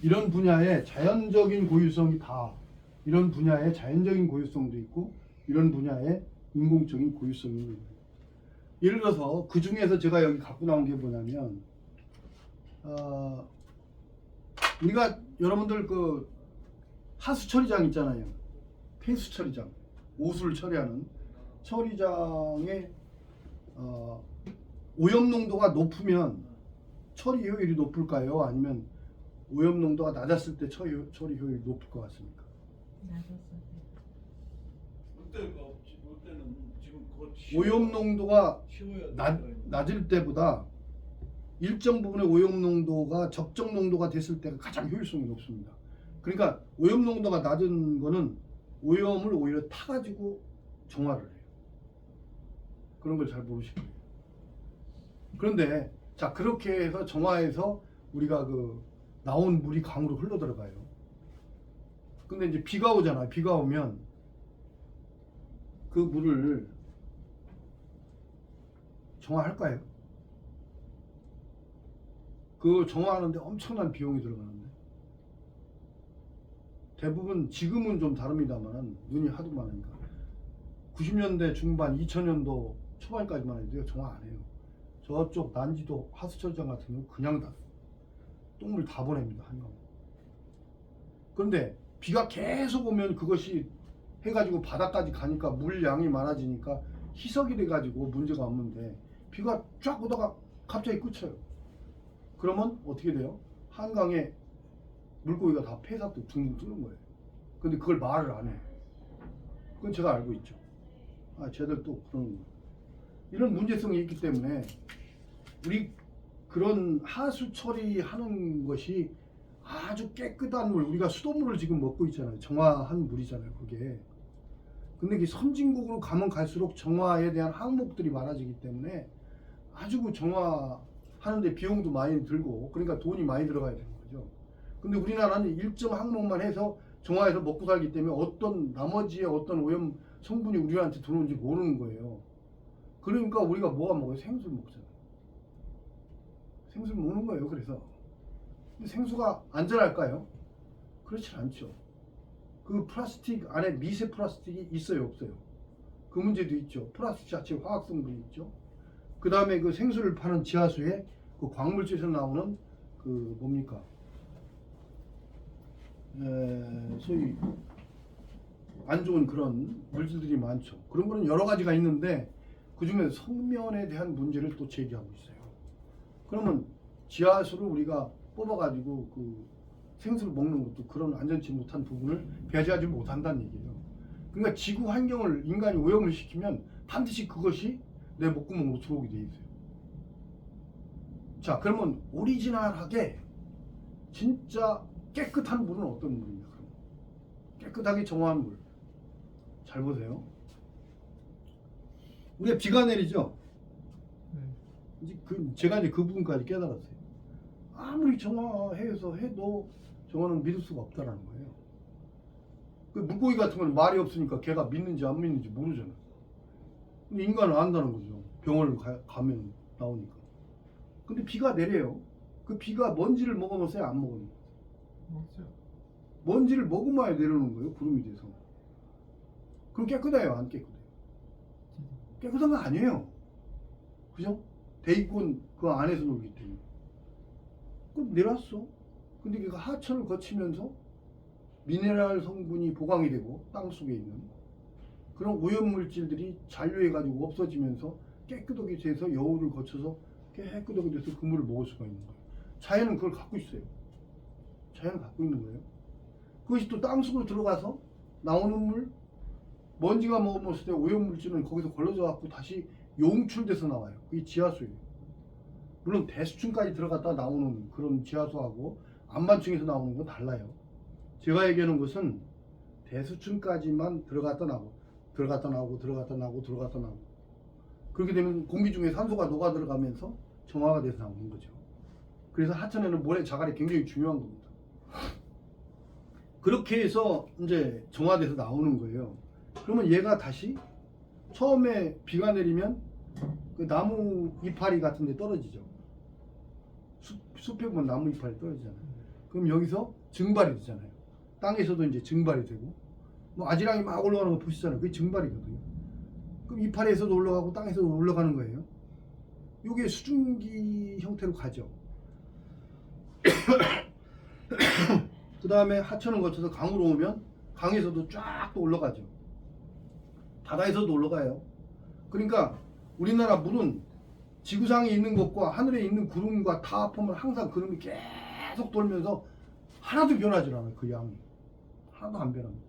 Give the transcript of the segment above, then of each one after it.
이런 분야에 자연적인 고유성이 다 이런 분야에 자연적인 고유성도 있고 이런 분야에 인공적인 고유성이 있는 거예요. 예를 들어서 그 중에서 제가 여기 갖고 나온 게 뭐냐면 우리가 여러분들 그 하수 처리장 있잖아요. 폐수 처리장, 오수를 처리하는 처리장의 오염 농도가 높으면 처리 효율이 높을까요? 아니면 오염 농도가 낮았을 때 처리 효율이 높을 것 같습니까? 낮았을 롯데는 지금 곧 오염 농도가 쉬워야 낮을 때보다 일정 부분의 오염 농도가 적정 농도가 됐을 때가 가장 효율성이 높습니다. 그러니까 오염 농도가 낮은 거는 오염을 오히려 타가지고 정화를 해요. 그런 걸 잘 모르실 거예요. 그런데 자 그렇게 해서 정화해서 우리가 그 나온 물이 강으로 흘러 들어가요. 근데 이제 비가 오잖아요. 비가 오면 그 물을 정화할까요? 그 정화하는데 엄청난 비용이 들어가는데 대부분 지금은 좀 다릅니다만 눈이 하도 많으니까 90년대 중반 2000년도 초반까지만 해도 정화 안 해요. 저쪽 난지도 하수처리장 같은 경우 그냥 다 똥물 다 보냅니다. 한강. 그런데 비가 계속 오면 그것이 해가지고 바닥까지 가니까 물량이 많아지니까 희석이 돼가지고 문제가 없는데 비가 쫙 오다가 갑자기 그쳐요. 그러면 어떻게 돼요? 한강에 물고기가 다 폐사도 둥둥 뜨는 거예요. 근데 그걸 말을 안 해요. 그건 제가 알고 있죠. 아, 쟤들 또 그러는 거예요. 이런 문제성이 있기 때문에 우리 그런 하수 처리하는 것이 아주 깨끗한 물, 우리가 수돗물을 지금 먹고 있잖아요. 정화한 물이잖아요, 그게. 근데 이 선진국으로 가면 갈수록 정화에 대한 항목들이 많아지기 때문에 아주 그 정화하는데 비용도 많이 들고 그러니까 돈이 많이 들어가야 되는 거죠. 근데 우리나라는 일정 항목만 해서 정화해서 먹고 살기 때문에 어떤 나머지의 어떤 오염 성분이 우리한테 들어오는지 모르는 거예요. 그러니까 우리가 뭐가 먹어요? 생수를 먹잖아요. 생수를 먹는 거예요. 그래서 근데 생수가 안전할까요? 그렇지 않죠. 그 플라스틱 안에 미세 플라스틱이 있어요, 없어요? 그 문제도 있죠. 플라스틱 자체 화학 성분이 있죠. 그 다음에 그 생수를 파는 지하수에 그 광물질에서 나오는 그 뭡니까? 소위 안 좋은 그런 물질들이 많죠. 그런 거는 여러 가지가 있는데 그 중에 성면에 대한 문제를 또 제기하고 있어요. 그러면 지하수를 우리가 뽑아가지고 그 생수를 먹는 것도 그런 안전치 못한 부분을 배제하지 못한다는 얘기예요. 그러니까 지구 환경을 인간이 오염을 시키면 반드시 그것이 내 목구멍으로 들어오게 돼 있어요. 자, 그러면 오리지널하게 진짜 깨끗한 물은 어떤 물입니까? 깨끗하게 정화한 물. 잘 보세요. 우리가 비가 내리죠? 이제 제가 이제 그 부분까지 깨달았어요. 아무리 정화해서 해도 저거는 믿을 수가 없다라는 거예요. 그 물고기 같은 건 말이 없으니까 걔가 믿는지 안 믿는지 모르잖아요. 근데 인간은 안다는 거죠. 병원을 가면 나오니까. 근데 비가 내려요. 그 비가 먼지를 먹어놓았어요? 안 먹어놓았어요? 먹죠. 먼지를 먹어봐야 내려오는 거예요. 구름이 돼서. 그럼 깨끗해요? 안 깨끗해요? 깨끗한 거 아니에요. 그죠? 대기권 그 안에서 놀기 때문에. 그럼 내려왔어. 근데 그가 하천을 거치면서 미네랄 성분이 보강이 되고 땅 속에 있는 그런 오염물질들이 잔류해가지고 없어지면서 깨끗하게 돼서 여울을 거쳐서 깨끗하게 돼서 그 물을 먹을 수가 있는 거예요. 자연은 그걸 갖고 있어요. 자연은 갖고 있는 거예요. 그것이 또 땅 속으로 들어가서 나오는 물, 먼지가 먹었을 때 오염물질은 거기서 걸러져 갖고 다시 용출돼서 나와요. 그게 지하수예요. 물론 대수층까지 들어갔다 나오는 그런 지하수하고 안반층에서 나오는 건 달라요. 제가 얘기하는 것은 대수층까지만 들어갔다 나오고 들어갔다 나오고 들어갔다 나오고 들어갔다 나오고 그렇게 되면 공기 중에 산소가 녹아 들어가면서 정화가 돼서 나오는 거죠. 그래서 하천에는 모래 자갈이 굉장히 중요한 겁니다. 그렇게 해서 이제 정화돼서 나오는 거예요. 그러면 얘가 다시 처음에 비가 내리면 그 나무 이파리 같은 데 떨어지죠. 숲에 보면 나무 이파리 떨어지잖아요. 그럼 여기서 증발이 되잖아요. 땅에서도 이제 증발이 되고, 뭐 아지랑이 막 올라가는 거 보시잖아요. 그게 증발이거든요. 그럼 이파리에서도 올라가고 땅에서도 올라가는 거예요. 이게 수증기 형태로 가죠. 그 다음에 하천을 거쳐서 강으로 오면 강에서도 쫙 또 올라가죠. 바다에서도 올라가요. 그러니까 우리나라 물은 지구상에 있는 것과 하늘에 있는 구름과 다 합하면 항상 구름이 계속 돌면서 하나도 변하지 않아요. 그 양이 하나도 안 변합니다.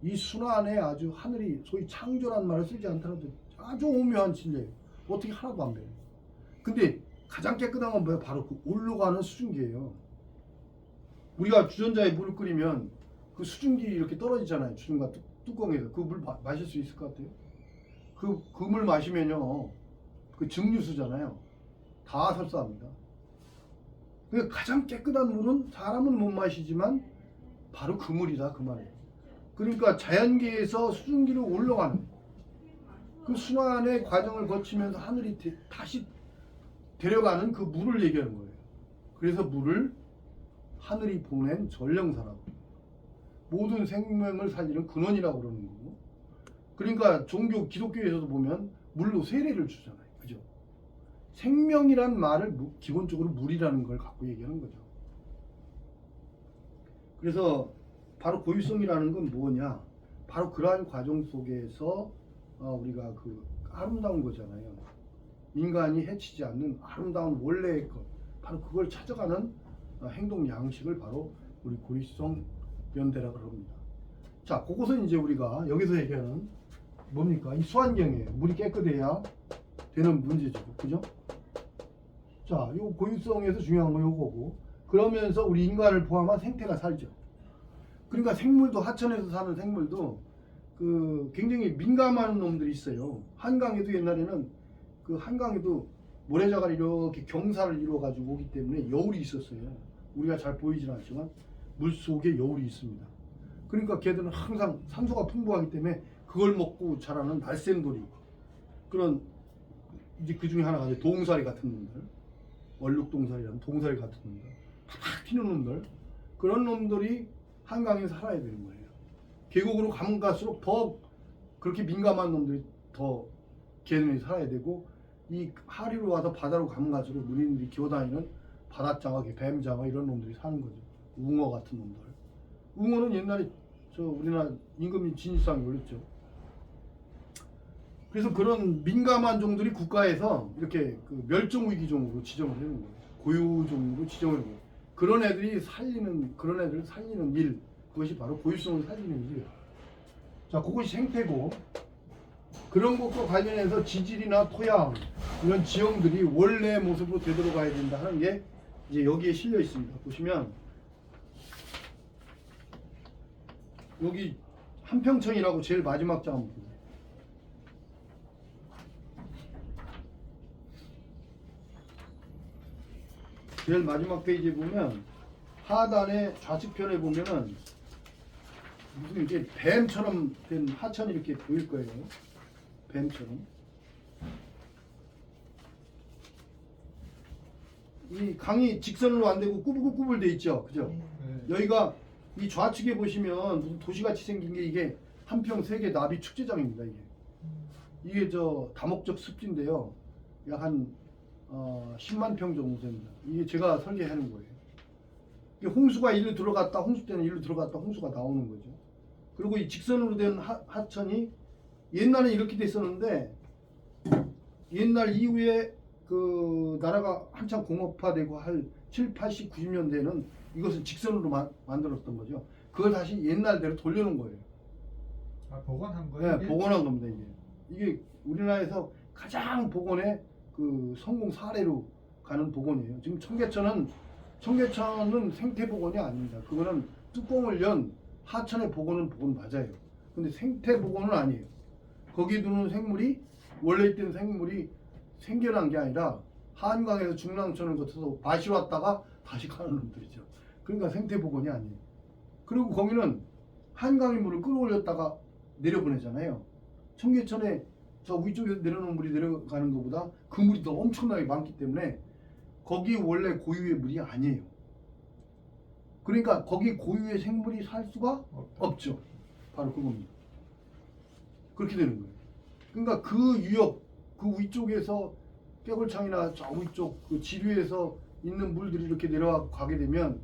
이 순환에 아주 하늘이 소위 창조란 말을 쓰지 않더라도 아주 오묘한 진리예요. 어떻게 하나도 안 변해요. 근데 가장 깨끗한 건 뭐예요? 바로 그 올라가는 수증기예요. 우리가 주전자에 물을 끓이면 그 수증기 이렇게 떨어지잖아요. 주전자 뚜껑에서. 그 물 마실 수 있을 것 같아요? 그 물 마시면요, 그 증류수잖아요. 다 설사합니다. 그러니까 가장 깨끗한 물은 사람은 못 마시지만 바로 그 물이다, 그 말이에요. 그러니까 자연계에서 수증기로 올라가는 그 순환의 과정을 거치면서 하늘이 다시 데려가는 그 물을 얘기하는 거예요. 그래서 물을 하늘이 보낸 전령사라고, 모든 생명을 살리는 근원이라고 그러는 거고. 그러니까 종교 기독교에서도 보면 물로 세례를 주잖아요. 그죠? 생명이란 말을 기본적으로 물이라는 걸 갖고 얘기하는 거죠. 그래서 바로 고유성이라는 건 뭐냐? 바로 그러한 과정 속에서 우리가 그 아름다운 거잖아요. 인간이 해치지 않는 아름다운 원래의 것, 바로 그걸 찾아가는 행동 양식을 바로 우리 고유성 연대라고 합니다. 자, 그것은 이제 우리가 여기서 얘기하는 뭡니까? 이 수환경이에요. 물이 깨끗해야 되는 문제죠. 그죠? 자, 요 고유성에서 중요한 건 요거고, 그러면서 우리 인간을 포함한 생태가 살죠. 그러니까 생물도, 하천에서 사는 생물도 그 굉장히 민감한 놈들이 있어요. 한강에도 옛날에는 그 한강에도 모래자갈이 이렇게 경사를 이루어 가지고 오기 때문에 여울이 있었어요. 우리가 잘 보이진 않지만 물 속에 여울이 있습니다. 그러니까 걔들은 항상 산소가 풍부하기 때문에 그걸 먹고 자라는 날쌘돌이, 그런 이제 그 중에 하나가 이제 동사리 같은 놈들, 얼룩동사리라는 동사리 같은 놈들, 팍팍 튀는 놈들, 그런 놈들이 한강에 살아야 되는 거예요. 계곡으로 가면 갈수록 더 그렇게 민감한 놈들이 더 걔네들이 살아야 되고, 이 하류로 와서 바다로 가면 갈수록 누리들이 기어다니는 바닷장어, 뱀장어 이런 놈들이 사는 거죠. 웅어 같은 놈들. 웅어는 옛날에 저 우리나라 임금님 진입상에 올렸죠. 그래서 그런 민감한 종들이 국가에서 이렇게 그 멸종위기종으로 지정을 해놓은 거예요. 고유종으로 지정을 해놓은 거예요. 그런 애들을 살리는 일, 그것이 바로 고유성을 살리는 일이에요. 자, 그것이 생태고, 그런 것과 관련해서 지질이나 토양, 이런 지형들이 원래 모습으로 되돌아가야 된다 하는 게 이제 여기에 실려 있습니다. 보시면 여기 한평천이라고 제일 마지막 장 한번 보세요. 제일 마지막 페이지에 보면 하단의 좌측편에 보면은 무슨 이렇게 뱀처럼 된 하천이 이렇게 보일 거예요. 뱀처럼. 이 강이 직선으로 안 되고 꾸불꾸불 돼 있죠. 그죠? 네. 여기가 이 좌측에 보시면 무슨 도시같이 생긴 게 이게 한평 세계 나비 축제장입니다. 이게 저 다목적 습지인데요. 약 한 10만 평 정도 됩니다. 이게 제가 설계하는 거예요. 이게 홍수가 일로 들어갔다, 홍수 때는 일로 들어갔다 홍수가 나오는 거죠. 그리고 이 직선으로 된 하천이 옛날에 이렇게 됐었는데, 옛날 이후에 그 나라가 한참 공업화되고 할 7, 80, 90년대에는 이것을 직선으로 만들었던 거죠. 그걸 다시 옛날대로 돌려놓은 거예요. 아, 복원한 거예요? 네, 복원한 겁니다. 이게 우리나라에서 가장 복원의 그 성공 사례로 가는 복원이에요. 지금 청계천은 생태 복원이 아닙니다. 그거는 뚜껑을 연 하천의 복원 맞아요. 근데 생태 복원은 아니에요. 거기 두는 생물이 원래 있던 생물이 생겨난 게 아니라 한강에서 중랑천을 거쳐서 마시러 왔다가 다시 가는 놈들이죠. 그러니까 생태 복원이 아니에요. 그리고 거기는 한강의 물을 끌어올렸다가 내려보내잖아요. 청계천에 저 위쪽에서 내려놓은 물이 내려가는 것보다 그 물이 더 엄청나게 많기 때문에 거기 원래 고유의 물이 아니에요. 그러니까 거기 고유의 생물이 살 수가 없다. 없죠. 바로 그겁니다. 그렇게 되는 거예요. 그러니까 그 유역, 그 위쪽에서 깨골창이나 저 위쪽 그 지류에서 있는 물들이 이렇게 내려와 가게 되면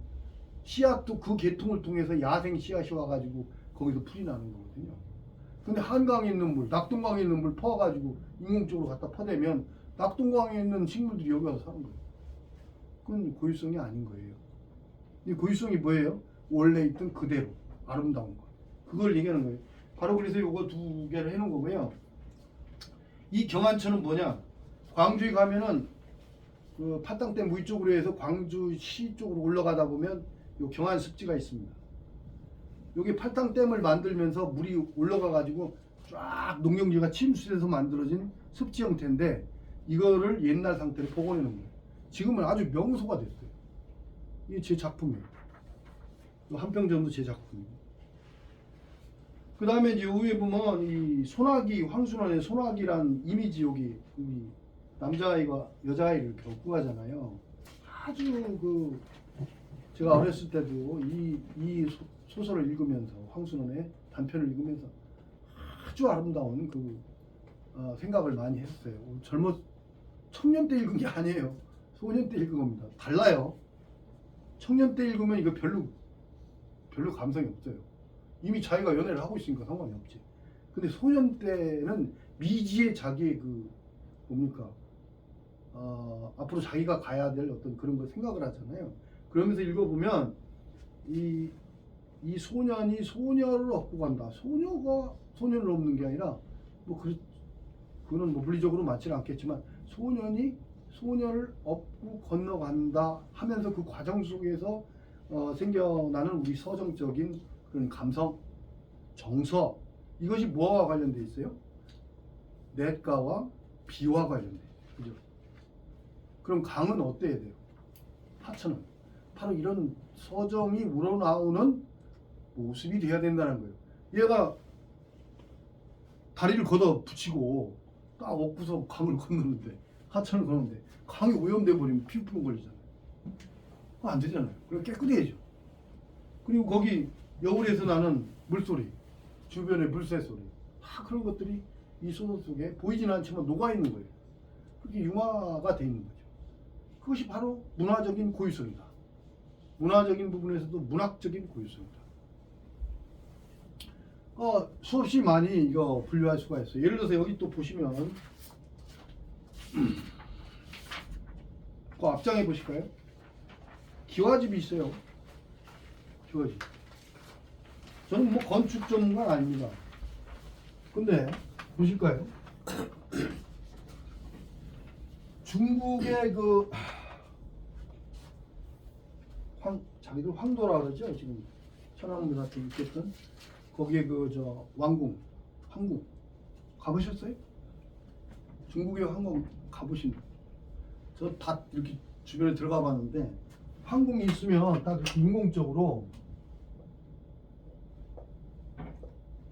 씨앗도 그 계통을 통해서 야생 씨앗이 와가지고 거기서 풀이 나는 거거든요. 근데 한강에 있는 물, 낙동강에 있는 물 퍼와가지고 인공적으로 갖다 퍼대면 낙동강에 있는 식물들이 여기 와서 사는 거예요. 그건 고유성이 아닌 거예요. 이 고유성이 뭐예요? 원래 있던 그대로 아름다운 거. 그걸 얘기하는 거예요. 바로 그래서 요거 두 개를 해놓은 거고요. 이 경안천은 뭐냐? 광주에 가면은 그 팔당댐 위쪽으로 해서 광주시 쪽으로 올라가다 보면 요 경안습지가 있습니다. 여기 팔당댐을 만들면서 물이 올라가 가지고 쫙 농경지가 침수돼서 만들어진 습지 형태인데 이거를 옛날 상태로 복원해 놓은 거예요. 지금은 아주 명소가 됐어요. 이게 제 작품이에요. 한평전도 제 작품이에요. 그 다음에 이제 위에 보면 이 소나기, 황순원의 소나기란 이미지 여기 남자아이가 여자아이를 이렇게 업고 가잖아요. 아주 그 제가 어렸을 때도 이 소설을 읽으면서 황순원의 단편을 읽으면서 아주 아름다운 그 생각을 많이 했어요. 청년 때 읽은 게 아니에요. 소년 때 읽은 겁니다. 달라요. 청년 때 읽으면 이거 별로 감성이 없어요. 이미 자기가 연애를 하고 있으니까 상관이 없지. 근데 소년 때는 미지의 자기의 그 뭡니까? 앞으로 자기가 가야 될 어떤 그런 걸 생각을 하잖아요. 그러면서 읽어보면 이 소년이 소녀를 얻고 간다. 소녀가 소년을 얻는 게 아니라 그거는 뭐 물리적으로 맞지는 않겠지만 소년이 소녀를 얻고 건너간다 하면서 그 과정 속에서 생겨나는 우리 서정적인 그런 감성, 정서 이것이 뭐와 관련돼 있어요? 냇가와 비와 관련돼 있어요. 그죠? 그럼 강은 어때야 돼요? 하천은 바로 이런 서정이 우러나오는 모습이 돼야 된다는 거예요. 얘가 다리를 걷어 붙이고 딱 엎고서 강을 건너는데 하천을 걷는데 강이 오염돼 버리면 피부병 걸리잖아요. 그거 안 되잖아요. 그럼 깨끗해야죠. 그리고 거기 여울에서 나는 물소리, 주변의 물새 소리 다 그런 것들이 이 소설 속에 보이지는 않지만 녹아 있는 거예요. 그게 융화가 돼 있는 거죠. 그것이 바로 문화적인 고유성이다. 문화적인 부분에서도 문학적인 고유성이다. 수없이 많이 이거 분류할 수가 있어요. 예를 들어서 여기 또 보시면 그 앞장에 보실까요? 기와집이 있어요. 기와집. 저는 뭐 건축 전문가는 아닙니다. 근데 보실까요? 중국의 그 자기들 황도라 그러죠. 지금 천안문 앞에 있겠던 거기에 그 저 왕궁, 황궁 가보셨어요? 중국의 황궁 가보신 분? 저 다 이렇게 주변에 들어가 봤는데 황궁이 있으면 딱 이렇게 인공적으로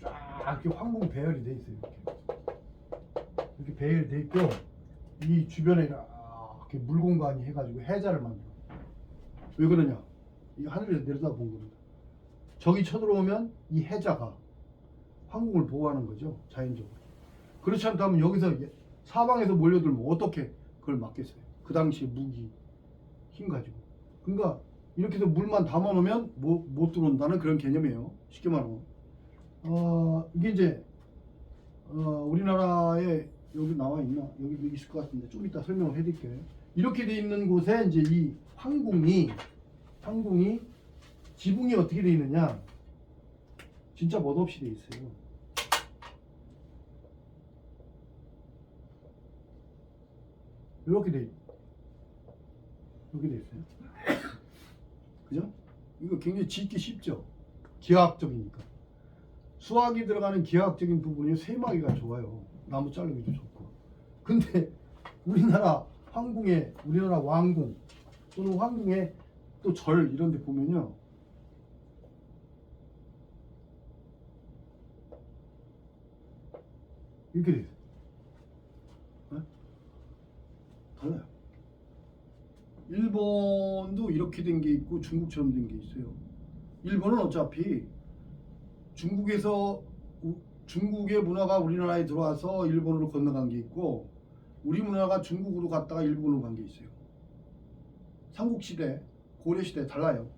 쫙 이렇게 황궁 배열이 돼 있어요. 이렇게 배열이 돼 있고 이 주변에 이렇게 물 공간이 해가지고 해자를 만들어. 왜 그러냐? 이 하늘에서 내려다본 겁니다. 저기 쳐들어오면 이 해자가 황궁을 보호하는 거죠. 자연적으로. 그렇지 않다면 여기서 사방에서 몰려들면 어떻게 그걸 막겠어요? 그 당시에 무기 힘 가지고. 그러니까 이렇게 해서 물만 담아놓으면 못 들어온다는 그런 개념이에요. 쉽게 말하면. 이게 이제 우리나라에 여기 나와 있나? 여기도 있을 것 같은데 좀 이따 설명을 해드릴게요. 이렇게 돼 있는 곳에 이제 이 황궁이 지붕이 어떻게 돼 있느냐? 진짜 멋없이 돼 있어요. 이렇게 돼 있어요. 그죠? 이거 굉장히 짓기 쉽죠? 기하학적이니까. 수학이 들어가는 기하학적인 부분이 쇠마기가 좋아요. 나무 자르기도 좋고. 근데 우리나라 왕궁 또는 황궁의 또 절 이런 데 보면요. 이렇게 돼 있어요. 네? 달라요. 일본도 이렇게 된 게 있고 중국처럼 된 게 있어요. 일본은 어차피 중국의 문화가 우리나라에 들어와서 일본으로 건너간 게 있고 우리 문화가 중국으로 갔다가 일본으로 간 게 있어요. 삼국시대, 고려시대 달라요.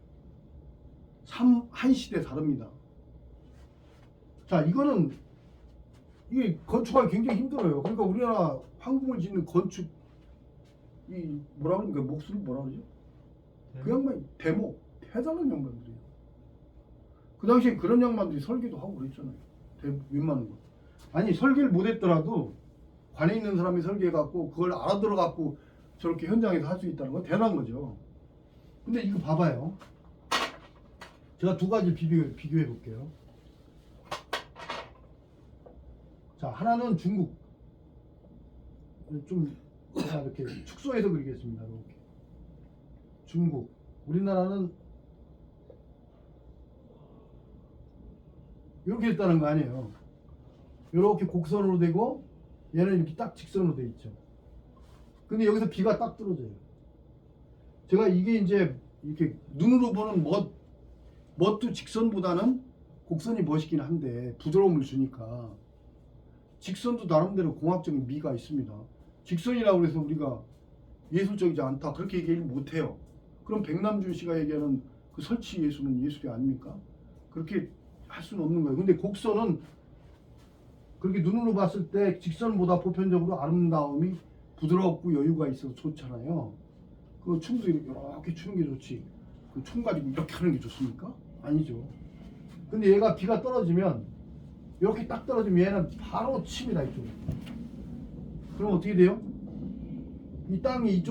한시대 다릅니다. 자, 이게 건축하기 굉장히 힘들어요. 그러니까 우리나라 황궁을 짓는 건축 이 뭐라 그러니까 목소리 뭐라 그러죠? 그 양반이 대단한 양반들이에요. 그 당시에 그런 양반들이 설계도 하고 그랬잖아요. 웬만한 거. 아니 설계를 못했더라도 관에 있는 사람이 설계해갖고 그걸 알아들어갖고 저렇게 현장에서 할 수 있다는 건 대단한 거죠. 근데 이거 봐봐요. 제가 두 가지 비교해 볼게요. 자, 하나는 중국. 좀 제가 이렇게 축소해서 그리겠습니다. 이렇게. 중국. 우리나라는 이렇게 했다는 거 아니에요. 이렇게 곡선으로 되고 얘는 이렇게 딱 직선으로 돼 있죠. 근데 여기서 비가 딱 떨어져요. 제가 이게 이제 이렇게 눈으로 보는 멋도 직선보다는 곡선이 멋있긴 한데 부드러움을 주니까 직선도 나름대로 공학적인 미가 있습니다. 직선이라고 해서 우리가 예술적이지 않다 그렇게 얘기를 못해요. 그럼 백남준 씨가 얘기하는 그 설치 예술은 예술이 아닙니까? 그렇게 할 수는 없는 거예요. 근데 곡선은 그렇게 눈으로 봤을 때 직선보다 보편적으로 아름다움이 부드럽고 여유가 있어서 좋잖아요. 그 춤도 이렇게 추는 게 좋지. 그 춤 가지고 이렇게 하는 게 좋습니까? 아니죠. 근데 얘가 비가 떨어지면 이렇게 딱 떨어지면 얘는 바로 칩니다 이쪽. 그럼 어떻게 돼요? 이 땅이 이쪽